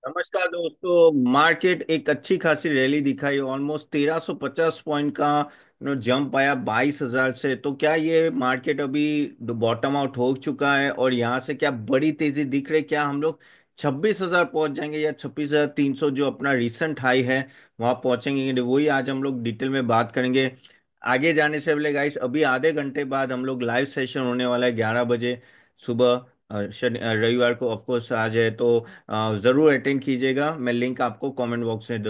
नमस्कार दोस्तों। मार्केट एक अच्छी खासी रैली दिखाई, ऑलमोस्ट 1350 पॉइंट का जंप आया 22,000 से। तो क्या ये मार्केट अभी बॉटम आउट हो चुका है और यहाँ से क्या बड़ी तेजी दिख रही है? क्या हम लोग 26,000 पहुंच जाएंगे या 26,300 जो अपना रिसेंट हाई है वहां पहुंचेंगे? वही आज हम लोग डिटेल में बात करेंगे। आगे जाने से पहले गाइस, अभी आधे घंटे बाद हम लोग लाइव सेशन होने वाला है 11 बजे सुबह। रविवार को ऑफ कोर्स आज है, तो जरूर अटेंड कीजिएगा। मैं लिंक आपको कमेंट बॉक्स में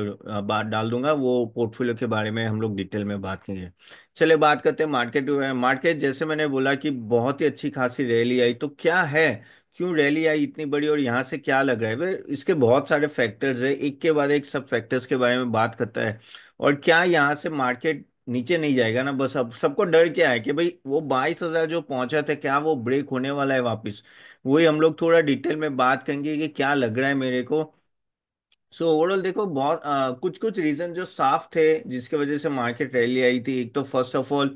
बात डाल दूंगा। वो पोर्टफोलियो के बारे में हम लोग डिटेल में बात करेंगे। चलिए बात करते हैं मार्केट। मार्केट जैसे मैंने बोला कि बहुत ही अच्छी खासी रैली आई। तो क्या है, क्यों रैली आई इतनी बड़ी और यहाँ से क्या लग रहा है? इसके बहुत सारे फैक्टर्स है, एक के बाद एक सब फैक्टर्स के बारे में बात करता है। और क्या यहाँ से मार्केट नीचे नहीं जाएगा ना? बस अब सबको डर क्या है कि भाई वो 22,000 जो पहुंचा था, क्या वो ब्रेक होने वाला है वापस? वही हम लोग थोड़ा डिटेल में बात करेंगे कि क्या लग रहा है मेरे को। सो ओवरऑल देखो, बहुत कुछ कुछ रीजन जो साफ थे जिसके वजह से मार्केट रैली आई थी। एक तो फर्स्ट ऑफ ऑल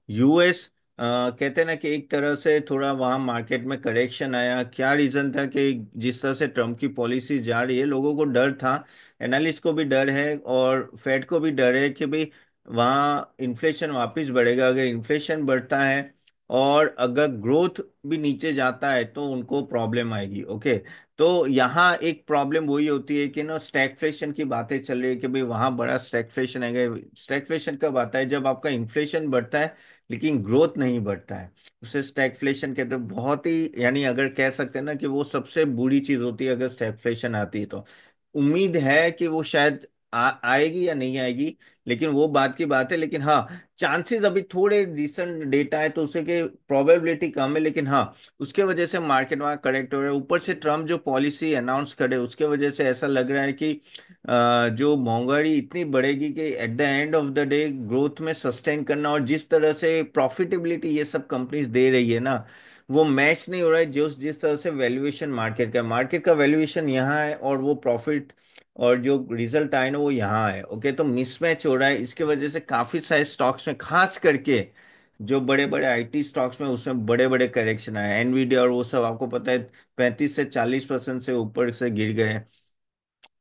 यूएस, कहते हैं ना कि एक तरह से थोड़ा वहाँ मार्केट में करेक्शन आया। क्या रीजन था कि जिस तरह से ट्रम्प की पॉलिसी जा रही है, लोगों को डर था, एनालिस्ट को भी डर है और फेड को भी डर है कि भाई वहाँ इन्फ्लेशन वापस बढ़ेगा। अगर इन्फ्लेशन बढ़ता है और अगर ग्रोथ भी नीचे जाता है तो उनको प्रॉब्लम आएगी। ओके, तो यहाँ एक प्रॉब्लम वही होती है कि ना, स्टैगफ्लेशन की बातें चल रही है कि भाई वहां बड़ा स्टैगफ्लेशन है। स्टैगफ्लेशन कब आता है? जब आपका इन्फ्लेशन बढ़ता है लेकिन ग्रोथ नहीं बढ़ता है, उसे स्टैगफ्लेशन कहते हैं। बहुत ही, यानी अगर कह सकते हैं ना कि वो सबसे बुरी चीज होती है अगर स्टैगफ्लेशन आती है तो। उम्मीद है कि वो शायद आएगी या नहीं आएगी, लेकिन वो बात की बात है। लेकिन हाँ, चांसेस अभी थोड़े रिसेंट डेटा है तो उससे कि प्रोबेबिलिटी कम है, लेकिन हाँ, उसके वजह से मार्केट वहाँ करेक्ट हो रहा है। ऊपर से ट्रम्प जो पॉलिसी अनाउंस करे उसके वजह से ऐसा लग रहा है कि जो महंगाई इतनी बढ़ेगी कि eight the end of the day growth में सस्टेन करना, और जिस तरह से प्रॉफिटेबिलिटी ये सब कंपनीज दे रही है ना, वो मैच नहीं हो रहा है जो जिस तरह से वैल्यूएशन मार्केट का वैल्यूएशन यहाँ है और वो प्रॉफिट और जो रिजल्ट आए ना वो यहाँ है। ओके, तो मिसमैच हो रहा है। इसके वजह से काफी सारे स्टॉक्स में, खास करके जो बड़े बड़े आईटी स्टॉक्स में, उसमें बड़े बड़े करेक्शन आए। एनवीडिया और वो सब आपको पता है 35 से 40% से ऊपर से गिर गए।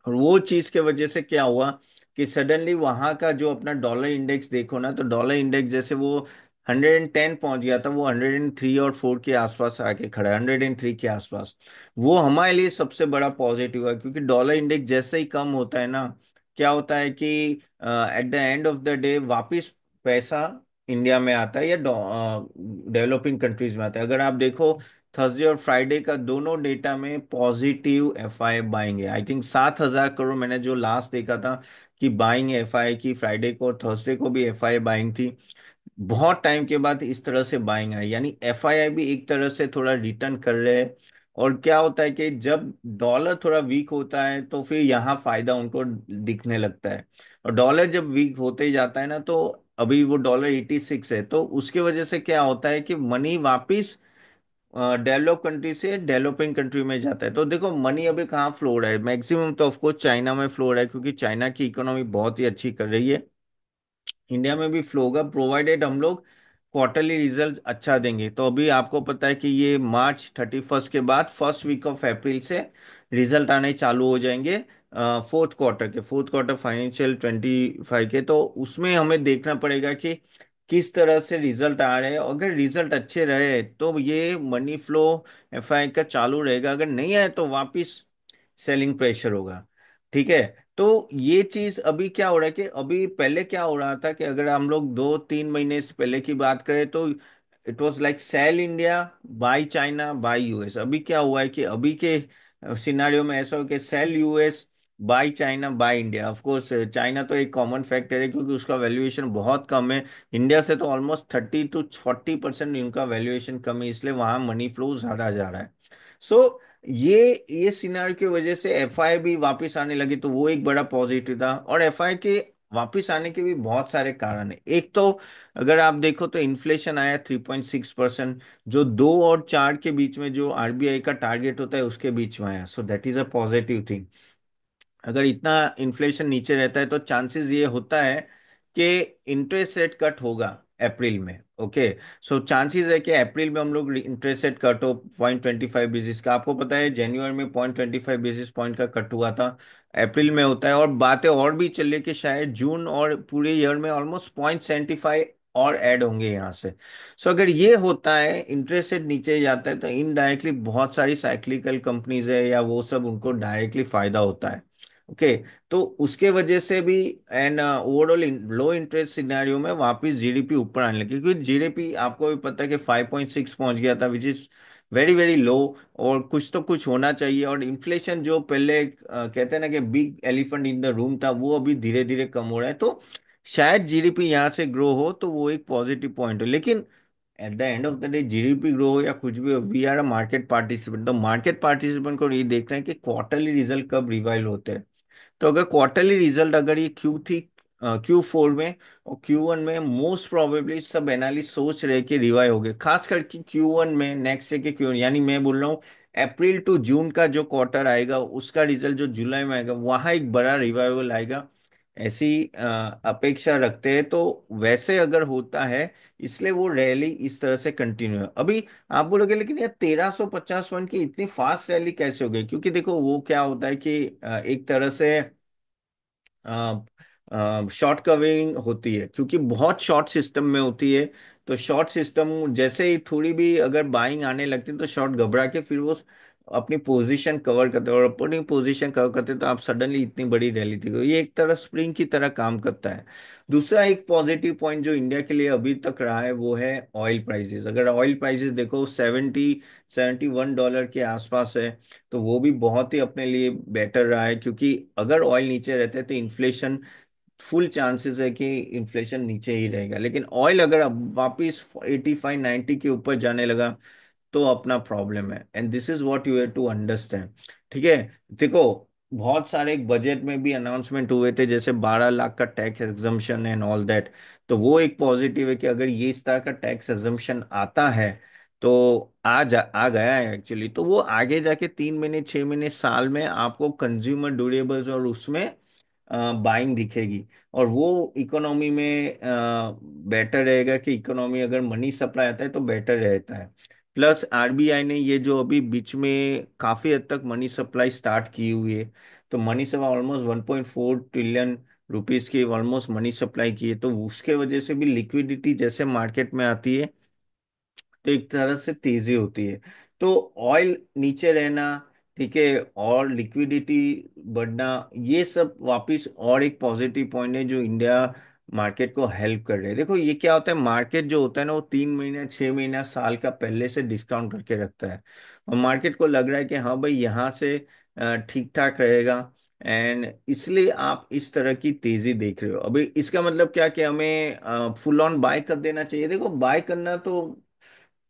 और वो चीज के वजह से क्या हुआ कि सडनली वहां का जो अपना डॉलर इंडेक्स देखो ना, तो डॉलर इंडेक्स जैसे वो 110 पहुंच गया था, वो 103 और 4 के आसपास आके खड़ा है, 103 के आसपास। वो हमारे लिए सबसे बड़ा पॉजिटिव है, क्योंकि डॉलर इंडेक्स जैसे ही कम होता है ना, क्या होता है कि eight the end of the day वापिस पैसा इंडिया में आता है या डेवलपिंग कंट्रीज में आता है। अगर आप देखो, थर्सडे और फ्राइडे का दोनों डेटा में पॉजिटिव एफआई बाइंग है। आई थिंक 7,000 करोड़ मैंने जो लास्ट देखा था कि बाइंग एफआई की, फ्राइडे को और थर्सडे को भी एफआई बाइंग थी। बहुत टाइम के बाद इस तरह से बाइंग आई, यानी एफआई भी एक तरह से थोड़ा रिटर्न कर रहे हैं। और क्या होता है कि जब डॉलर थोड़ा वीक होता है तो फिर यहाँ फायदा उनको दिखने लगता है। और डॉलर जब वीक होते ही जाता है ना, तो अभी वो $86 है, तो उसकी वजह से क्या होता है कि मनी वापिस डेवलप कंट्री से डेवलपिंग कंट्री में जाता है। तो देखो, मनी अभी कहाँ फ्लो हो रहा है? मैक्सिमम तो ऑफकोर्स चाइना में फ्लो हो रहा है, क्योंकि चाइना की इकोनॉमी बहुत ही अच्छी कर रही है। इंडिया में भी फ्लो होगा प्रोवाइडेड हम लोग क्वार्टरली रिजल्ट अच्छा देंगे। तो अभी आपको पता है कि ये मार्च 31 के बाद फर्स्ट वीक ऑफ अप्रैल से रिजल्ट आने चालू हो जाएंगे, फोर्थ क्वार्टर फाइनेंशियल 25 के। तो उसमें हमें देखना पड़ेगा कि किस तरह से रिजल्ट आ रहे हैं। अगर रिजल्ट अच्छे रहे तो ये मनी फ्लो एफआई का चालू रहेगा, अगर नहीं आए तो वापिस सेलिंग प्रेशर होगा। ठीक है, तो ये चीज अभी क्या हो रहा है कि अभी पहले क्या हो रहा था कि अगर हम लोग 2-3 महीने से पहले की बात करें तो it was like sell India, buy China, buy US. अभी क्या हुआ है कि अभी के सिनारियो में ऐसा हो कि sell US, buy China, buy India. Of course China तो एक कॉमन फैक्टर है क्योंकि उसका वैल्यूएशन बहुत कम है। इंडिया से तो ऑलमोस्ट 30 to 40% इनका वैल्यूएशन कम है, इसलिए वहां मनी फ्लो ज्यादा जा रहा है। सो ये सिनारियो की वजह से एफआई भी वापस आने लगी, तो वो एक बड़ा पॉजिटिव था। और एफआई के वापस आने के भी बहुत सारे कारण है। एक तो अगर आप देखो तो इन्फ्लेशन आया 3.6%, जो 2 और 4 के बीच में जो आरबीआई का टारगेट होता है उसके बीच में आया। So that is a positive thing. अगर इतना इन्फ्लेशन नीचे रहता है तो चांसेस ये होता है कि इंटरेस्ट रेट कट होगा। अप्रैल में। ओके, सो चांसेस है कि अप्रैल में हम लोग इंटरेस्ट रेट कट हो 0.25 बेसिस का। आपको पता है जनवरी में 0.25 बेसिस पॉइंट का कट हुआ था, अप्रैल में होता है। और बातें और भी चल रही कि शायद जून और पूरे ईयर में ऑलमोस्ट 0.75 और ऐड होंगे यहाँ से। सो अगर ये होता है, इंटरेस्ट रेट नीचे जाता है, तो इनडायरेक्टली बहुत सारी साइक्लिकल कंपनीज है या वो सब, उनको डायरेक्टली फायदा होता है। ओके, तो उसके वजह से भी and overall low interest scenario में वापस जीडीपी ऊपर आने लगी, क्योंकि जीडीपी आपको भी पता है कि 5.6 पहुंच गया था, which is very very low. और कुछ तो कुछ होना चाहिए। और इन्फ्लेशन जो पहले कहते हैं ना कि big elephant in the room था, वो अभी धीरे धीरे कम हो रहा है। तो शायद जीडीपी यहाँ से ग्रो हो तो वो एक पॉजिटिव पॉइंट हो। लेकिन at the end of the day GDP grow हो या कुछ भी हो, we are a market participant. तो मार्केट पार्टिसिपेंट को ये देखना है कि क्वार्टरली रिजल्ट कब रिवाइल होते हैं। तो अगर क्वार्टरली रिजल्ट अगर ये Q4 में और Q1 में, मोस्ट प्रोबेबली सब एनालिस्ट सोच रहे कि रिवाइव हो गए। खास करके Q1 में, नेक्स्ट ईयर के Q1, यानी मैं बोल रहा हूँ अप्रैल टू जून का जो क्वार्टर आएगा, उसका रिजल्ट जो जुलाई में आएगा, वहां एक बड़ा रिवाइवल आएगा, ऐसी अपेक्षा रखते हैं। तो वैसे अगर होता है, इसलिए वो रैली इस तरह से कंटिन्यू है। अभी आप बोलोगे लेकिन यार 1350 पॉइंट की इतनी फास्ट रैली कैसे हो गई? क्योंकि देखो वो क्या होता है कि एक तरह से शॉर्ट कवरिंग होती है, क्योंकि बहुत शॉर्ट सिस्टम में होती है। तो शॉर्ट सिस्टम जैसे ही थोड़ी भी अगर बाइंग आने लगती है, तो शॉर्ट घबरा के फिर वो अपनी पोजीशन कवर करते हैं, और अपनी पोजीशन कवर करते हैं, तो आप सडनली इतनी बड़ी रैली थी। तो ये एक तरह स्प्रिंग की तरह काम करता है। दूसरा एक पॉजिटिव पॉइंट जो इंडिया के लिए अभी तक रहा है, वो है ऑयल प्राइसेस। अगर ऑयल प्राइसेस देखो 71 डॉलर के आसपास है, तो वो भी बहुत ही अपने लिए बेटर रहा है। क्योंकि अगर ऑयल नीचे रहते हैं तो इन्फ्लेशन, फुल चांसेस है कि इन्फ्लेशन नीचे ही रहेगा। लेकिन ऑयल अगर अब वापिस 85-90 के ऊपर जाने लगा, तो अपना प्रॉब्लम है। And this is what you have to understand. ठीक है, देखो बहुत सारे बजट में भी अनाउंसमेंट हुए थे, जैसे 12 लाख का tax exemption and all that. तो वो एक पॉजिटिव है कि अगर ये इस तरह का टैक्स एग्जम्पशन आता है, तो आ गया है एक्चुअली, तो वो आगे जाके 3 महीने, 6 महीने, साल में आपको कंज्यूमर ड्यूरेबल्स और उसमें बाइंग दिखेगी। और वो इकोनॉमी में बेटर रहेगा कि इकोनॉमी अगर मनी सप्लाई आता है तो बेटर रहता है। प्लस आरबीआई ने ये जो अभी बीच में काफी हद तक मनी सप्लाई स्टार्ट की हुई है, तो money supply almost 1.4 trillion rupees की ऑलमोस्ट मनी सप्लाई की है। तो उसके वजह से भी लिक्विडिटी जैसे मार्केट में आती है, तो एक तरह से तेजी होती है। तो ऑयल नीचे रहना, ठीक है, और लिक्विडिटी बढ़ना, ये सब वापस और एक पॉजिटिव पॉइंट है जो इंडिया मार्केट को हेल्प कर रहे हैं। देखो ये क्या होता है, मार्केट जो होता है ना, वो 3 महीना, 6 महीना, साल का पहले से डिस्काउंट करके रखता है। और मार्केट को लग रहा है कि हाँ भाई यहाँ से ठीक ठाक रहेगा, एंड इसलिए आप इस तरह की तेजी देख रहे हो। अभी इसका मतलब क्या कि हमें फुल ऑन बाय कर देना चाहिए? देखो बाय करना तो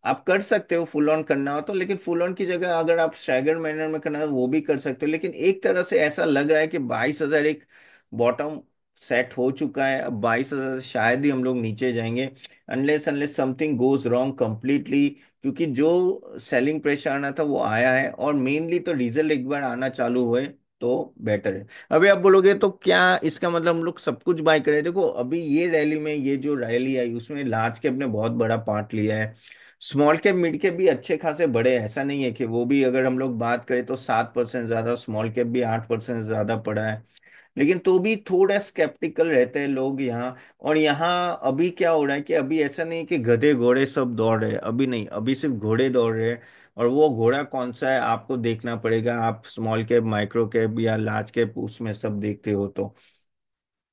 आप कर सकते हो, फुल ऑन करना हो तो। लेकिन फुल ऑन की जगह अगर आप स्टैगर्ड मैनर में करना है, वो भी कर सकते हो। लेकिन एक तरह से ऐसा लग रहा है कि 22,000 एक बॉटम सेट हो चुका है। अब 22,000 से शायद ही हम लोग नीचे जाएंगे, unless unless something goes wrong completely. क्योंकि जो सेलिंग प्रेशर आना था वो आया है, और मेनली तो डीजल एक बार आना चालू हुए तो बेटर है। अभी आप बोलोगे तो क्या इसका मतलब हम लोग सब कुछ बाय करें? देखो अभी ये रैली में, ये जो रैली आई उसमें लार्ज कैप ने बहुत बड़ा पार्ट लिया है। स्मॉल कैप मिड कैप भी अच्छे खासे बड़े हैं। ऐसा नहीं है कि वो भी, अगर हम लोग बात करें तो 7% ज्यादा, स्मॉल कैप भी 8% ज्यादा पड़ा है। लेकिन तो भी थोड़ा स्केप्टिकल रहते हैं लोग यहाँ। और यहाँ अभी क्या हो रहा है कि अभी ऐसा नहीं कि गधे घोड़े सब दौड़ रहे हैं, अभी नहीं, अभी सिर्फ घोड़े दौड़ रहे हैं। और वो घोड़ा कौन सा है आपको देखना पड़ेगा। आप स्मॉल कैप, माइक्रो कैप या लार्ज कैप उसमें सब देखते हो तो,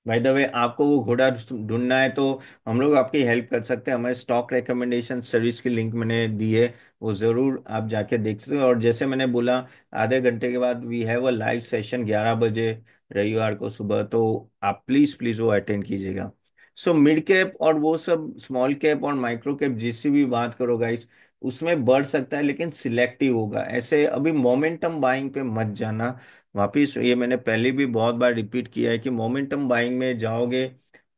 भाई द वे, आपको वो घोड़ा ढूंढना है तो हम लोग आपकी हेल्प कर सकते हैं। हमारे स्टॉक रिकमेंडेशन सर्विस की लिंक मैंने दी है, वो जरूर आप जाके देख सकते हो। और जैसे मैंने बोला, आधे घंटे के बाद we have a live session 11 बजे रविवार को सुबह, तो आप प्लीज प्लीज वो अटेंड कीजिएगा। सो मिड कैप और वो सब, स्मॉल कैप और माइक्रो कैप जिससे भी बात करो गाइस, उसमें बढ़ सकता है लेकिन सिलेक्टिव होगा। ऐसे अभी मोमेंटम बाइंग पे मत जाना। वापिस ये मैंने पहले भी बहुत बार रिपीट किया है कि मोमेंटम बाइंग में जाओगे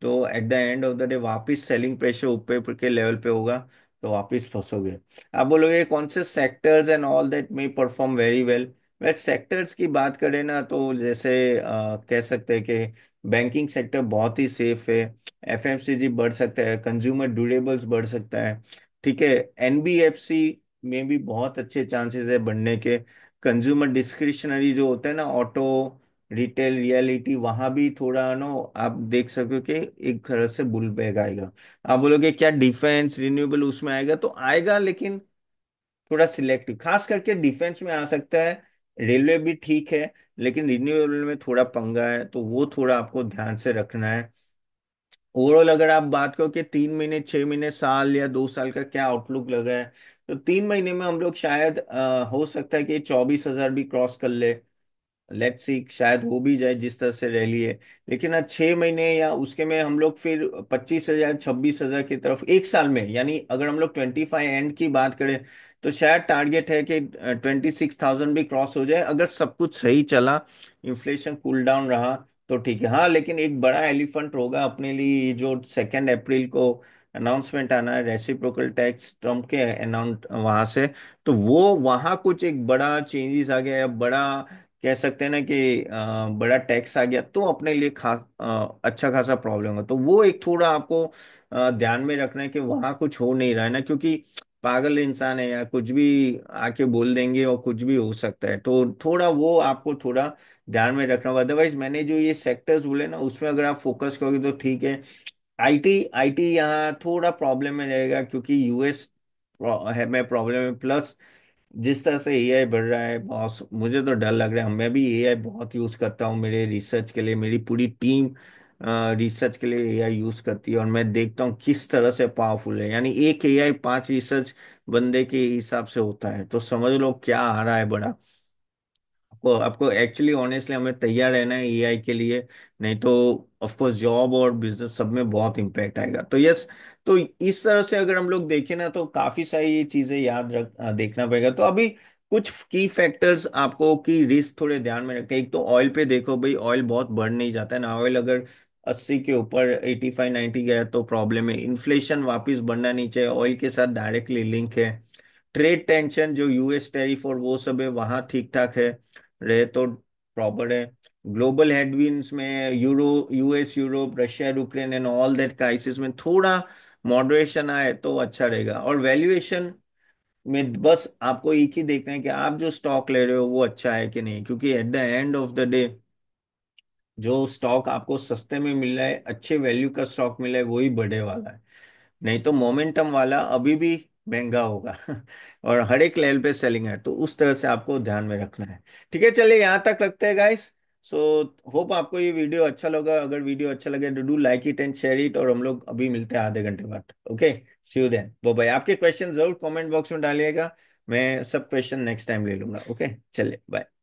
तो eight the end of the day वापिस सेलिंग प्रेशर ऊपर के लेवल पे होगा, तो वापिस फंसोगे। आप बोलोगे कौन से सेक्टर्स एंड ऑल दैट में परफॉर्म वेरी वेल। वैसे सेक्टर्स की बात करें ना तो जैसे कह सकते हैं कि बैंकिंग सेक्टर बहुत ही सेफ है। एफएमसीजी बढ़ सकता है, कंज्यूमर ड्यूरेबल्स बढ़ सकता है। ठीक है। एनबीएफसी में भी बहुत अच्छे चांसेस है बढ़ने के। कंज्यूमर डिस्क्रिशनरी जो होता है ना, ऑटो, रिटेल, रियलिटी, वहां भी थोड़ा नो आप देख सकते हो कि एक तरह से बुल बैक आएगा। आप बोलोगे क्या डिफेंस रिन्यूएबल उसमें आएगा, तो आएगा लेकिन थोड़ा सिलेक्टिव, खास करके डिफेंस में आ सकता है। रेलवे भी ठीक है, लेकिन रिन्यूएबल में थोड़ा पंगा है, तो वो थोड़ा आपको ध्यान से रखना है। ओवरऑल अगर आप बात करो कि 3 महीने, 6 महीने, साल या 2 साल का क्या आउटलुक लग रहा है, तो 3 महीने में हम लोग शायद हो सकता है कि 24,000 भी क्रॉस कर ले। लेट्स सी, शायद हो भी जाए जिस तरह से रैली है। लेकिन 6 महीने या उसके में हम लोग फिर 25,000, 26,000 की तरफ 1 साल में, यानी अगर हम लोग 25 एंड की बात करें, तो शायद टारगेट है कि 26,000 भी क्रॉस हो जाए अगर सब कुछ सही चला, इन्फ्लेशन कूल डाउन रहा तो ठीक है। हाँ, लेकिन एक बड़ा एलिफेंट होगा अपने लिए, ये जो 2 अप्रैल को अनाउंसमेंट आना है रेसिप्रोकल टैक्स ट्रम्प के अनाउंस वहां से। तो वो वहां कुछ एक बड़ा चेंजेस आ गया, या बड़ा कह सकते हैं ना कि बड़ा टैक्स आ गया, तो अपने लिए अच्छा खासा प्रॉब्लम होगा। तो वो एक थोड़ा आपको ध्यान में रखना है कि वहां कुछ हो नहीं रहा है ना, क्योंकि पागल इंसान है यार, कुछ भी आके बोल देंगे और कुछ भी हो सकता है। तो थोड़ा वो आपको थोड़ा ध्यान में रखना होगा। अदरवाइज मैंने जो ये सेक्टर्स बोले ना, उसमें अगर आप फोकस करोगे तो ठीक है। आईटी आईटी यहाँ थोड़ा प्रॉब्लम में रहेगा, क्योंकि यूएस है में प्रॉब्लम है, प्लस जिस तरह से एआई बढ़ रहा है बॉस, मुझे तो डर लग रहा है। मैं भी एआई बहुत यूज करता हूँ मेरे रिसर्च के लिए, मेरी पूरी टीम रिसर्च के लिए एआई यूज करती है, और मैं देखता हूँ किस तरह से पावरफुल है। यानी एक एआई 5 रिसर्च बंदे के हिसाब से होता है, तो समझ लो क्या आ रहा है बड़ा। आपको आपको एक्चुअली ऑनेस्टली हमें तैयार रहना है एआई के लिए, नहीं तो ऑफ कोर्स जॉब और बिजनेस सब में बहुत इम्पैक्ट आएगा। तो यस, तो इस तरह से अगर हम लोग देखें ना, तो काफी सारी ये चीजें देखना पड़ेगा। तो अभी कुछ की फैक्टर्स आपको की रिस्क थोड़े ध्यान में रखें। एक तो ऑयल पे देखो भाई, ऑयल बहुत बढ़ नहीं जाता है ना। ऑयल अगर 80 के ऊपर 85, 90 गया तो प्रॉब्लम है। इन्फ्लेशन वापस बढ़ना नहीं चाहिए, ऑयल के साथ डायरेक्टली लिंक है। ट्रेड टेंशन जो यूएस टैरिफ और वो सब है वहां ठीक ठाक है, रहे तो प्रॉपर है। ग्लोबल हेडविंड्स में euro, US, Europe, Russia, Ukraine and all that crisis में थोड़ा मॉडरेशन आए तो अच्छा रहेगा। और वैल्यूएशन में बस आपको एक ही देखना है कि आप जो स्टॉक ले रहे हो वो अच्छा है कि नहीं, क्योंकि eight the end of the day जो स्टॉक आपको सस्ते में मिल रहा है, अच्छे वैल्यू का स्टॉक मिल रहा है, वही बढ़े वाला है। नहीं तो मोमेंटम वाला अभी भी महंगा होगा और हर एक लेवल पे सेलिंग है, तो उस तरह से आपको ध्यान में रखना है। ठीक है, चलिए यहाँ तक रखते हैं गाइस। सो होप आपको ये वीडियो अच्छा लगा। अगर वीडियो अच्छा लगे तो do like it and share it, और हम लोग अभी मिलते हैं आधे घंटे बाद। Okay, see you then, bye bye. आपके क्वेश्चन जरूर कमेंट बॉक्स में डालिएगा, मैं सब क्वेश्चन नेक्स्ट टाइम ले लूंगा। ओके, चलिए बाय।